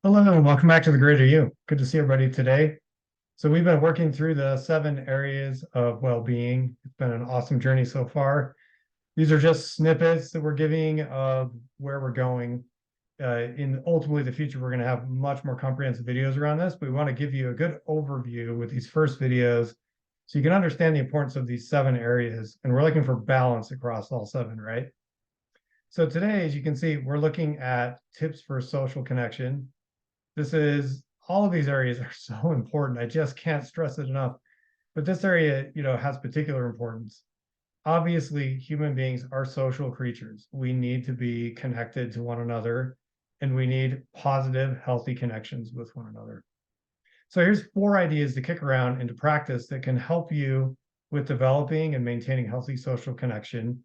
Hello, and welcome back to the Greater You. Good to see everybody today. So we've been working through the 7 areas of well-being. It's been an awesome journey so far. These are just snippets that we're giving of where we're going. In ultimately the future, we're going to have much more comprehensive videos around this, but we want to give you a good overview with these first videos so you can understand the importance of these 7 areas. And we're looking for balance across all 7, right? So today, as you can see, we're looking at tips for social connection. This is all of these areas are so important. I just can't stress it enough. But this area, has particular importance. Obviously, human beings are social creatures. We need to be connected to one another, and we need positive, healthy connections with one another. So here's 4 ideas to kick around into practice that can help you with developing and maintaining healthy social connection.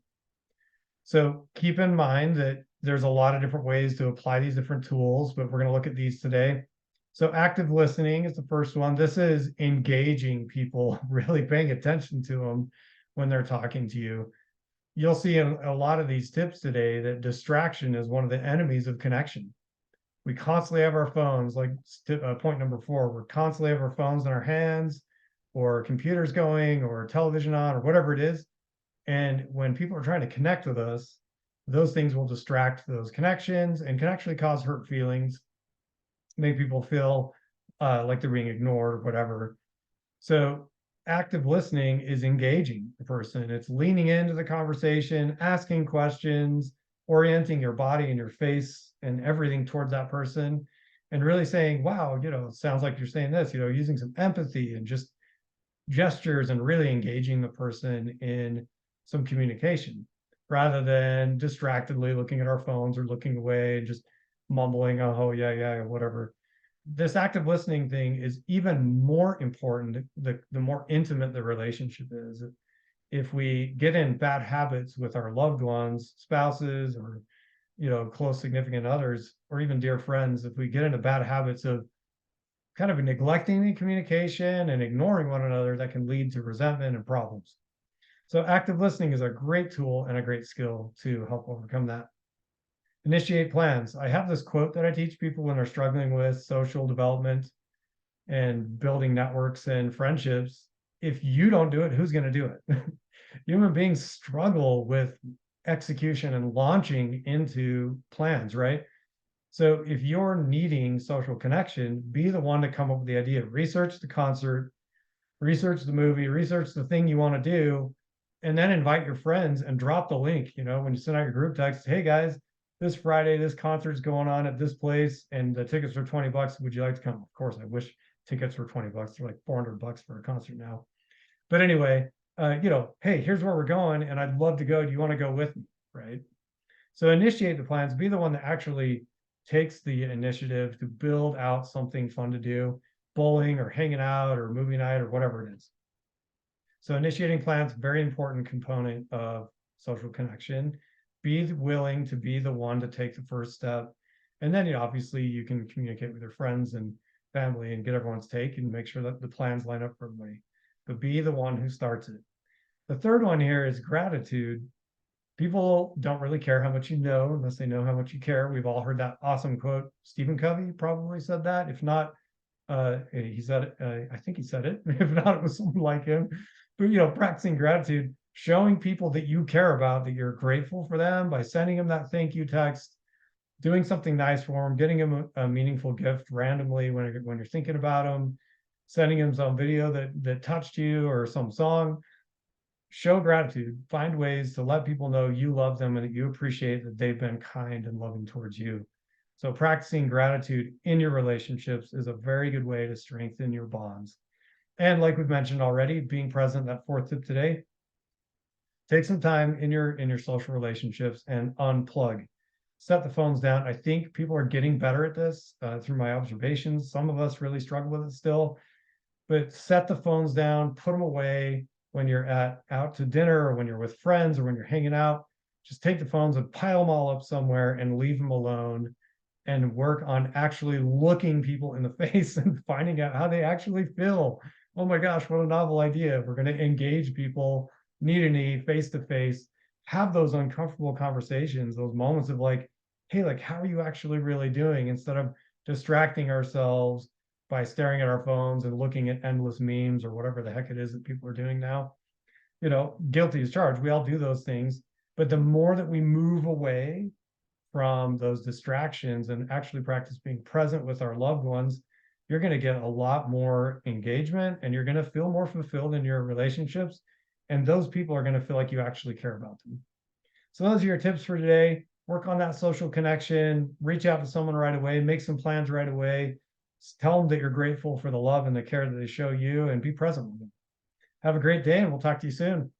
So keep in mind that there's a lot of different ways to apply these different tools, but we're going to look at these today. So active listening is the first one. This is engaging people, really paying attention to them when they're talking to you. You'll see in a lot of these tips today that distraction is one of the enemies of connection. We constantly have our phones, like point number 4, we're constantly have our phones in our hands, or computers going, or television on, or whatever it is. And when people are trying to connect with us, those things will distract those connections and can actually cause hurt feelings, make people feel like they're being ignored or whatever. So active listening is engaging the person. It's leaning into the conversation, asking questions, orienting your body and your face and everything towards that person, and really saying, wow, it sounds like you're saying this, using some empathy and just gestures and really engaging the person in some communication rather than distractedly looking at our phones or looking away and just mumbling, oh, yeah, yeah, whatever. This active listening thing is even more important the more intimate the relationship is. If we get in bad habits with our loved ones, spouses, or close significant others, or even dear friends, if we get into bad habits of kind of neglecting the communication and ignoring one another, that can lead to resentment and problems. So active listening is a great tool and a great skill to help overcome that. Initiate plans. I have this quote that I teach people when they're struggling with social development and building networks and friendships. If you don't do it, who's going to do it? Human beings struggle with execution and launching into plans, right? So if you're needing social connection, be the one to come up with the idea. Research the concert, research the movie, research the thing you want to do, and then invite your friends and drop the link. When you send out your group text, hey guys, this Friday, this concert's going on at this place, and the tickets are $20. Would you like to come? Of course, I wish tickets were $20. They're like $400 for a concert now. But anyway, hey, here's where we're going, and I'd love to go. Do you want to go with me? Right. So initiate the plans, be the one that actually takes the initiative to build out something fun to do, bowling or hanging out or movie night or whatever it is. So initiating plans, very important component of social connection. Be willing to be the one to take the first step. And then obviously you can communicate with your friends and family and get everyone's take and make sure that the plans line up for everybody. But be the one who starts it. The third one here is gratitude. People don't really care how much you know unless they know how much you care. We've all heard that awesome quote. Stephen Covey probably said that. If not, he said it. I think he said it. If not, it was someone like him. But practicing gratitude, showing people that you care about, that you're grateful for them by sending them that thank you text, doing something nice for them, getting them a meaningful gift randomly when you're thinking about them, sending them some video that touched you or some song. Show gratitude. Find ways to let people know you love them and that you appreciate that they've been kind and loving towards you. So practicing gratitude in your relationships is a very good way to strengthen your bonds. And like we've mentioned already, being present, that 4th tip today, take some time in your social relationships and unplug. Set the phones down. I think people are getting better at this through my observations. Some of us really struggle with it still, but set the phones down, put them away when you're out to dinner or when you're with friends or when you're hanging out. Just take the phones and pile them all up somewhere and leave them alone and work on actually looking people in the face and finding out how they actually feel. Oh my gosh, what a novel idea. We're going to engage people knee to knee, face to face, have those uncomfortable conversations, those moments of like, hey, like, how are you actually really doing? Instead of distracting ourselves by staring at our phones and looking at endless memes or whatever the heck it is that people are doing now. Guilty as charged. We all do those things. But the more that we move away from those distractions and actually practice being present with our loved ones, you're going to get a lot more engagement and you're going to feel more fulfilled in your relationships. And those people are going to feel like you actually care about them. So those are your tips for today. Work on that social connection, reach out to someone right away, make some plans right away. Tell them that you're grateful for the love and the care that they show you and be present with them. Have a great day and we'll talk to you soon.